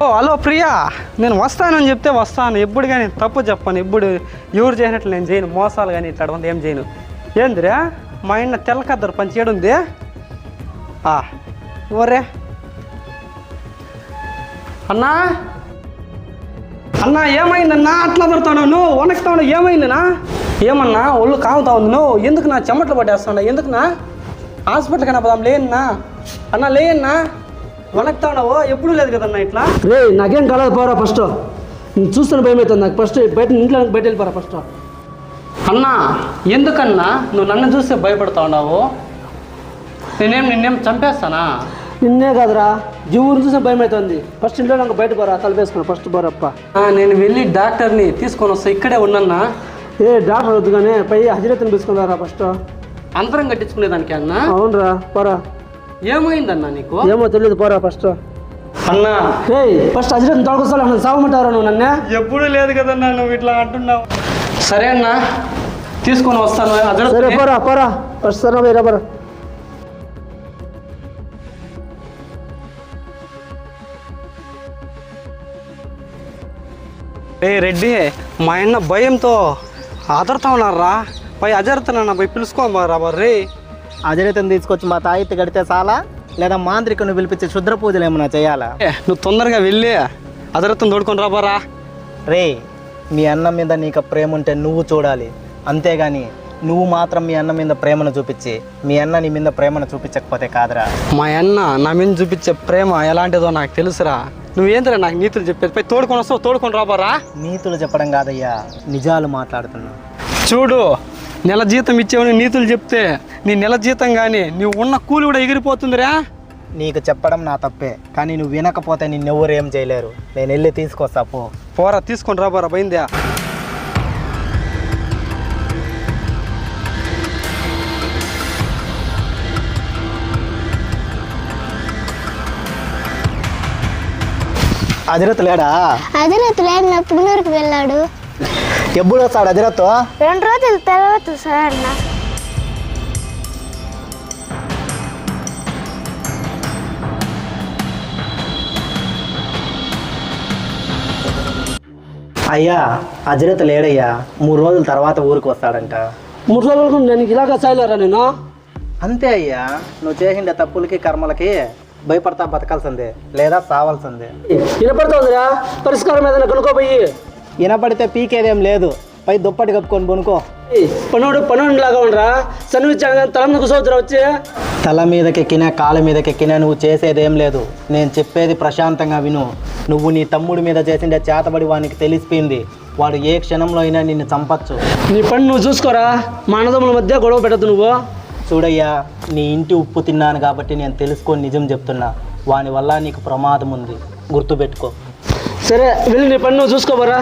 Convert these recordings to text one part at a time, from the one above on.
ఓ hello Priya, నేను వస్తానని చెప్తే వస్తాను. ఎప్పుడు కానీ తప్పు చెప్పాను. ఇప్పుడు ఎవరు చేసినట్లు నేను చేయను. మోసాలు కానీ ఇట్లా ఏం చేయను. ఏందిరా మా ఆయన తెల్లకద్దరు పని చేయడం ఉంది. ఓరే అన్నా అన్నా ఏమైందన్నా అట్లా దొరుకుతావు? నువ్వు వణకుతావు. ఏమైందన్నా? ఏమన్నా ఒళ్ళు కాగుతా ఉంది. నువ్వు ఎందుకు నా చెమట్లు పట్టేస్తాడా? ఎందుకునా? హాస్పిటల్ కన్నా పోదాం లేదన్నా. అన్నా లేదన్నా, వణకుతావు. ఎప్పుడూ లేదు కదన్నా ఇట్లా. రే నాకేం కాలేదు, పోరా ఫస్ట్. నేను చూస్తున్న భయం అవుతుంది నాకు. ఫస్ట్ బయట ఇంట్లో బయట వెళ్ళిపోరా ఫస్ట్. అన్నా ఎందుకన్నా నువ్వు నన్ను చూస్తే భయపడతా ఉన్నావు? నిన్నేం చంపేస్తానా? నిన్నే కాదురా, జీవుని చూసే భయం అవుతుంది. ఫస్ట్ ఇంట్లో నాకు బయట పోరా, తలపేసుకున్నా ఫస్ట్ పోరప్ప. నేను వెళ్ళి డాక్టర్ని తీసుకొని వస్తా. ఇక్కడే ఉన్నన్నా. ఏ డాక్టర్ వద్దు కానీ పై హజరత్ని తీసుకున్నారా ఫస్ట్. అంతరం కట్టించుకునేదానికి అన్నా? అవునరా, పోరా. ఏమైందన్నా నీకు? ఏమో తెలియదు, పోరా ఫస్ట్. అన్నా ఫస్ట్ హజరత్ని తోడుకొస్తా. సావమంటారా నువ్వు నన్నే? ఎప్పుడు లేదు కదన్నా నువ్వు ఇట్లా అంటున్నావు. సరే అన్నా, తీసుకొని వస్తాను. సరే పోరా పోరా ఫస్ట్. సరే వేరే పోరా. రెడ్డి, మా ఆయన భయంతో ఆదరుతా ఉన్నారా. పై అజరుతున్నా పోయి పిలుచుకోమారా రే. అజరితను తీసుకొచ్చి మా తాయిత్తి కడితే చాలా, లేదా మాంత్రికుని పిలిపించి శుద్ర పూజలు ఏమన్నా చేయాలా? నువ్వు తొందరగా వెళ్ళి అజరత్తును తోడుకొని రాబారా. రే, మీ అన్న మీద నీకు ప్రేమ ఉంటే నువ్వు చూడాలి, అంతేగాని నువ్వు మాత్రం మీ అన్న మీద ప్రేమను చూపించి మీ అన్న నీ మీద ప్రేమను చూపించకపోతే కాదురా. మా అన్న నా మీద చూపించే ప్రేమ ఎలాంటిదో నాకు తెలుసురా. నువ్వేంద్రా నాకు నీతులు చెప్పేది? పై తోడుకొని వస్తావు, తోడుకొని రాబారా. నీతులు చెప్పడం కాదయ్యా, నిజాలు మాట్లాడుతున్నా. చూడు, నెల జీతం ఇచ్చేవని నీతులు చెప్తే నీ నెల జీతం కానీ నువ్వు ఉన్న కూలి కూడా ఎగిరిపోతుందిరా. నీకు చెప్పడం నా తప్పే, కానీ నువ్వు వినకపోతే నిన్నెవరు ఏం చేయలేరు. నేను వెళ్ళి తీసుకొస్తా. పోరా, తీసుకొని రాబారా. పోయిందా? అజరత్ లేడా? అజరత్ లేడు, నా పునరుకు వెళ్ళాడు. ఎప్పుడు వస్తాడు అజరత్? 2 రోజుల తర్వాత సార్ అన్న. అయ్యా, అజరత్ లేడయ్యా. 3 రోజుల తర్వాత ఊరికి వస్తాడంట. 3 రోజులకు నేను ఇలాగా సాయలేరా నేను? అంతే అయ్యా, నువ్వు చేసిండే తప్పులకి కర్మలకి భయపడతా బతకాల్సిందే, లేదా సావాల్సిందే. వినపడుతుందిరా, పరిష్కారం ఏదైనా కనుకోపోయి. వినపడితే పీకేదేం లేదు, పై దుప్పటి కప్పుకొని బొనుకో. పనుడు లాగా ఉండరా. సన్నిచ్చాను తల మీద కూర్చోవచ్చురా వచ్చి. తల మీదకెక్కినా కాళ్ళ మీదకెక్కినా నువ్వు చేసేదేం లేదు. నేను చెప్పేది ప్రశాంతంగా విను. నువ్వు నీ తమ్ముడి మీద చేసిండే చేతబడి వానికి తెలిసిపోయింది. వాడు ఏ క్షణంలో అయినా నిన్ను చంపచ్చు. నీ పని నువ్వు చూసుకోరా, మా అన్నదమ్ముల మధ్య గొడవ పెట్టద్దు నువ్వు. చూడయ్యా, నీ ఇంటి ఉప్పు తిన్నాను కాబట్టి నేను తెలుసుకొని నిజం చెప్తున్నా. వాని వల్ల నీకు ప్రమాదం ఉంది, గుర్తుపెట్టుకో. సరే వెళ్ళి నీ పని నువ్వు చూసుకోబరా.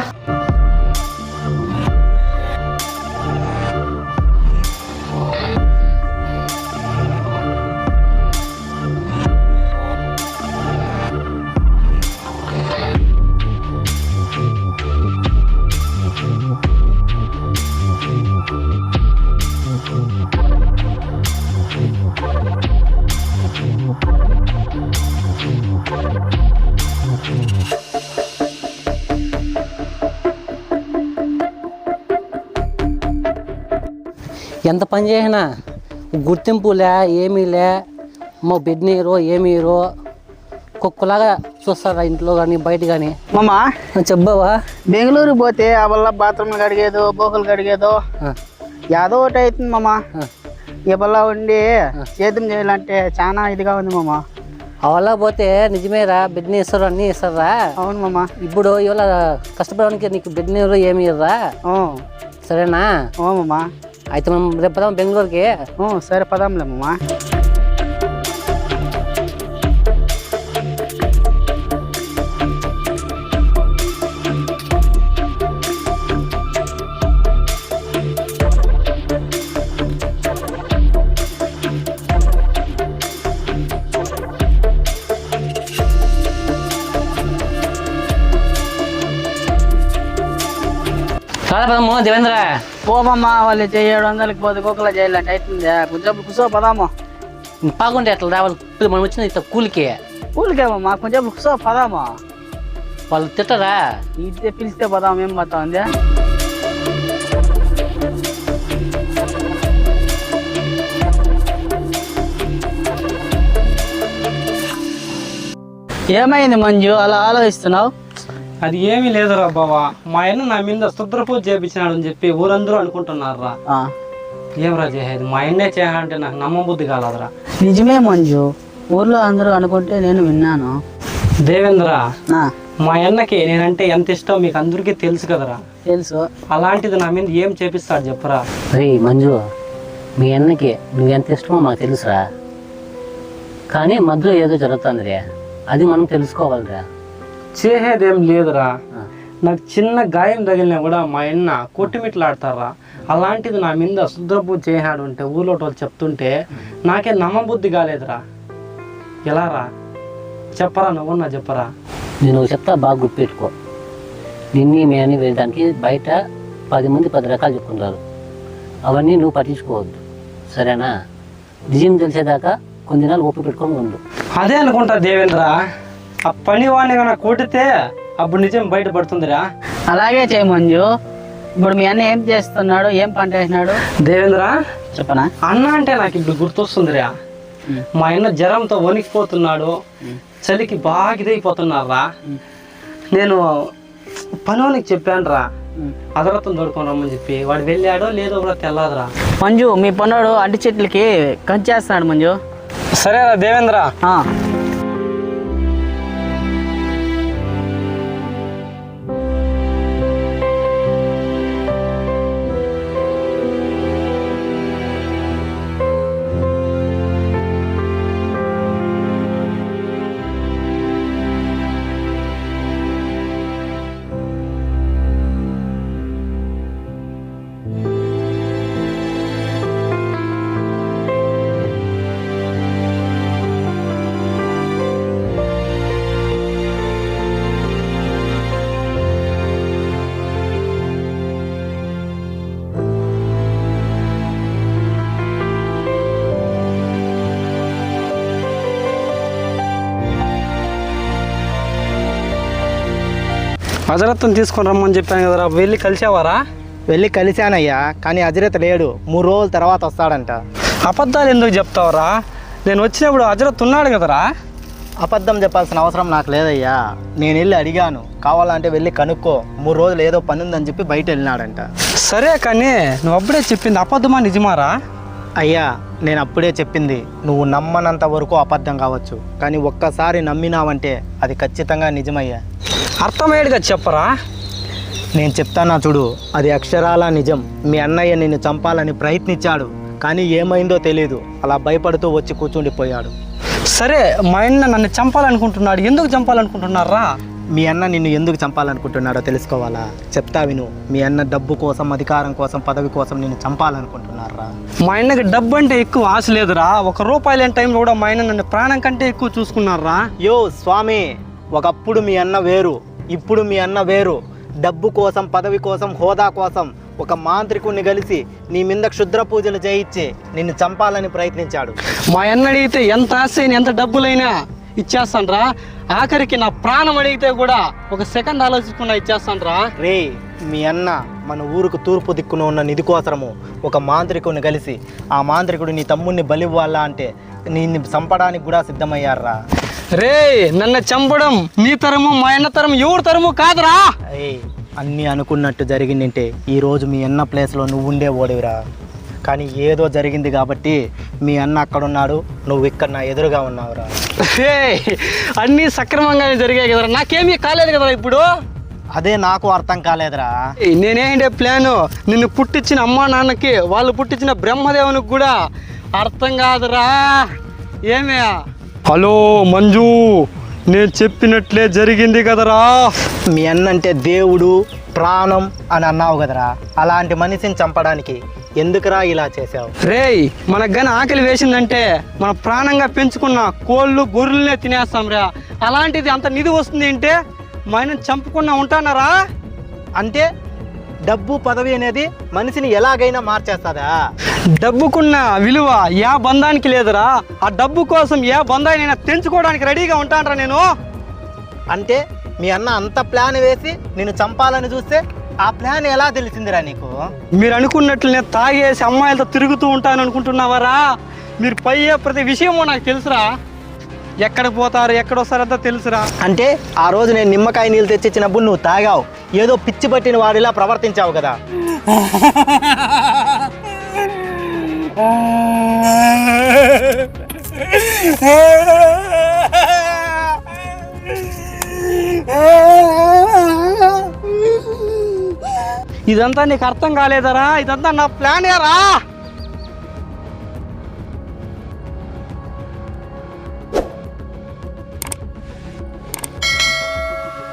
ఎంత పని చేసినా గుర్తింపులే ఏమీలే. మా బెడ్ నీరు ఏమీరు కుక్కలాగా చూస్తారా ఇంట్లో కానీ బయట కానీ. మామా చెప్పావా? బెంగళూరు పోతే ఆ వల్ల బాత్రూమ్లు కడిగేదో బోకలు కడిగేదో యాదో ఒకటి అవుతుంది మామా. ఈ వల్ల ఉండి సేద్యం చేయాలంటే చాలా ఇదిగా ఉంది మామా. అవలా పోతే నిజమేరా, బెడ్ నీరు ఇస్తారు, అన్నీ ఇస్తారా. అవును మామా. ఇప్పుడు ఇవాళ కష్టపడడానికి నీకు బెడ్ నీరు ఏమి ఇర్రా. సరేనా? మామా. అయితే మనం రేపు పదాం బెంగళూరుకి. సరే పదాంలే మామా. పదము దేవేంద్ర. పోమమ్మా, వాళ్ళు 700కి 10 కుక్కలు చేయాలంటే అవుతుంది. కొంచెం కూర్చో పదాము. బాగుంటే అట్లా రావాలి. మనం వచ్చింది ఇట్లా కూలికి. కూలికేమమ్మా, కొంచెం కూర్చో పదాము. వాళ్ళు తిట్టరా? ఇదే పిలిస్తే పోదాం, ఏం పోతాం అందే. ఏమైంది మంజు అలా ఆలోచిస్తున్నావు? అది ఏమీ లేదురా బావా, మా ఆయన నా మీద శుద్ర పూజ చేయించినాడు అని చెప్పి ఊరందరూ అనుకుంటున్నారా. ఏమరా చేసేది, మా ఆయన్నే చేయాలంటే నాకు నమ్మబుద్ధి కాలేదురా. నిజమే మంజు, ఊర్లో అందరూ అనుకుంటే నేను విన్నాను. దేవేంద్ర, ఆ, మా అన్నకి నేనంటే ఎంత ఇష్టం మీకు అందరికీ తెలుసు కదరా. తెలుసు. అలాంటిది నా మీద ఏం చేపిస్తాడు చెప్పరా. రే మంజు, మీ అన్నకి నువ్వు ఎంత ఇష్టమో మాకు తెలుసురా, కానీ మధ్యలో ఏదో జరుగుతుంది రే, అది మనం తెలుసుకోవాలిరా. చేసేదేం లేదురా, నాకు చిన్న గాయం తగిలినా కూడా మా అన్న కొట్టిమిట్లాడతారా. అలాంటిది నా మీద శుద్ర పూజ చేశాడు అంటే ఊళ్ళో వాళ్ళు చెప్తుంటే నాకే నమ్మబుద్ధి కాలేదురా. ఎలా రా చెప్పరా, నువ్వున్నా చెప్పరా. నేను చెప్తా, బాగా గుర్తుపెట్టుకో. నిన్ని మేని వేయడానికి బయట 10 మంది 10 రకాలు చెప్పుకుంటారు, అవన్నీ నువ్వు పట్టించుకోవద్దు, సరేనా? నిజం తెలిసేదాకా కొన్ని దినాలు ఓపిక పెట్టుకొని ఉండు. అదే అనుకుంటా దేవేంద్ర, ఆ పని వాడిని కన్నా కొట్టితే అప్పుడు నిజం బయటపడుతుందిరా. అలాగే చేయి మంజు. ఇప్పుడు మీ అన్న ఏం చేస్తున్నాడు, ఏం పంట వేసినాడు? దేవేంద్ర, చెప్పనా? అన్న అంటే నాకు ఇప్పుడు గుర్తొస్తుందిరా. మా అన్న జ్వరంతో వణికిపోతున్నాడు, చలికి బాగా ఇదైపోతున్నారా. నేను పనునికి చెప్పాను రా, అదరత్తం దొడుకొని రమ్మని చెప్పి. వాడు వెళ్ళాడో లేదో కూడా తెల్లాదురా. మంజు, మీ పన్నోడు అడ్డి చెట్లకి కంచేస్తున్నాడు మంజు. సరేరా దేవేంద్ర. ఆ. అజరత్తం తీసుకొని రమ్మని చెప్పాను కదరా, వెళ్ళి కలిసావారా? వెళ్ళి కలిశానయ్యా, కానీ అజరత్ లేడు. 3 రోజుల తర్వాత వస్తాడంట. అబద్ధాలు ఎందుకు చెప్తావురా? నేను వచ్చినప్పుడు అజరత్ ఉన్నాడు కదరా. అబద్ధం చెప్పాల్సిన అవసరం నాకు లేదయ్యా. నేను వెళ్ళి అడిగాను, కావాలంటే వెళ్ళి కనుక్కో. 3 రోజులు ఏదో పని ఉందని చెప్పి బయట వెళ్ళినాడంట. సరే, కానీ నువ్వు అప్పుడే చెప్పింది అబద్ధమా నిజమారా? అయ్యా, నేను అప్పుడే చెప్పింది నువ్వు నమ్మనంత వరకు అబద్ధం కావచ్చు, కానీ ఒక్కసారి నమ్మినావంటే అది ఖచ్చితంగా నిజమయ్యా. అర్థమయ్యేదిగా చెప్పరా. నేను చెప్తానా చూడు, అది అక్షరాల నిజం. మీ అన్నయ్య నిన్ను చంపాలని ప్రయత్నించాడు, కానీ ఏమైందో తెలియదు, అలా భయపడుతూ వచ్చి కూర్చుండిపోయాడు. సరే, మా అన్న నన్ను చంపాలనుకుంటున్నాడు. ఎందుకు చంపాలనుకుంటున్నారా? మీ అన్న నిన్ను ఎందుకు చంపాలనుకుంటున్నాడో తెలుసుకోవాలా? చెప్తా విను. మీ అన్న డబ్బు కోసం, అధికారం కోసం, పదవి కోసం నిన్ను చంపాలనుకుంటున్నారా? మా అన్నకి డబ్బు అంటే ఎక్కువ ఆశ లేదురా. 1 రూపాయి లేని టైంలో కూడా మా అన్న నన్ను ప్రాణం కంటే ఎక్కువ చూసుకున్నారా. యో స్వామి, ఒకప్పుడు మీ అన్న వేరు, ఇప్పుడు మీ అన్న వేరు. డబ్బు కోసం, పదవి కోసం, హోదా కోసం ఒక మాంత్రికుడిని కలిసి నీ మీద క్షుద్ర పూజలు చేయించి నిన్ను చంపాలని ప్రయత్నించాడు. మా అన్న అడిగితే ఎంత ఆశ అయినా, ఎంత డబ్బులైనా ఇచ్చేస్తాన్రా. ఆఖరికి నా ప్రాణం అడిగితే కూడా 1 సెకండ్ ఆలోచించకుండా ఇచ్చేస్తాన్రా. రే, మీ అన్న మన ఊరుకు తూర్పు దిక్కున ఉన్న నిధి కోసము ఒక మాంత్రికుడిని కలిసి, ఆ మాంత్రికుడు నీ తమ్ముడిని బలివ్వాలా అంటే నిన్ను చంపడానికి కూడా సిద్ధమయ్యారా. రే, నన్ను చంపడం నీ తరము, మా అన్న తరము, ఎవరి తరము కాదురా. అన్నీ అనుకున్నట్టు జరిగిందంటే ఈరోజు మీ అన్న ప్లేస్లో నువ్వు ఉండే ఓడివిరా. కానీ ఏదో జరిగింది కాబట్టి మీ అన్న అక్కడున్నాడు, నువ్వు ఇక్కడ నా ఎదురుగా ఉన్నావురా. అన్నీ సక్రమంగానే జరిగాయి కదరా, నాకేమీ కాలేదు కదరా ఇప్పుడు. అదే నాకు అర్థం కాలేదురా. నేనేంటే ప్లాను, నిన్ను పుట్టించిన అమ్మా నాన్నకి, వాళ్ళు పుట్టించిన బ్రహ్మదేవునికి కూడా అర్థం కాదురా. ఏమే? హలో మంజు, నేను చెప్పినట్లే జరిగింది కదరా. మీ అన్నంటే దేవుడు, ప్రాణం అని అన్నావు కదరా. అలాంటి మనిషిని చంపడానికి ఎందుకురా ఇలా చేసావు? రేయ్, మనకు కానీ ఆకలి వేసిందంటే మన ప్రాణంగా పెంచుకున్న కోళ్ళు గొర్రెలనే తినేస్తాం రా. అలాంటిది అంత నిధి వస్తుంది అంటే మా ఆయన చంపకుండా ఉంటానరా? అంటే డబ్బు, పదవి అనేది మనిషిని ఎలాగైనా మార్చేస్తుందా? డబ్బుకున్న విలువ ఏ బంధానికి లేదురా. ఆ డబ్బు కోసం ఏ బంధాన్నైనా తెంచుకోవడానికి రెడీగా ఉంటానరా నేను. అంటే మీ అన్న అంత ప్లాన్ వేసి నిన్ను చంపాలని చూస్తే ఆ ప్లాన్ ఎలా తెలిసిందిరా నీకు? మీరు అనుకున్నట్లు నేను తాగేసి అమ్మాయిలతో తిరుగుతూ ఉంటాను అనుకుంటున్నావారా? మీరు పోయే ప్రతి విషయమో నాకు తెలుసురా. ఎక్కడికి పోతారు ఎక్కడ వస్తారంతా తెలుసురా. అంటే ఆ రోజు నేను నిమ్మకాయ నీళ్ళు తెచ్చిచ్చినప్పుడు నువ్వు తాగావు, ఏదో పిచ్చి పట్టిన వాడిలా ప్రవర్తించావు కదా. ఇదంతా నీకు అర్థం కాలేదరా? ఇదంతా నా ప్లానేరా.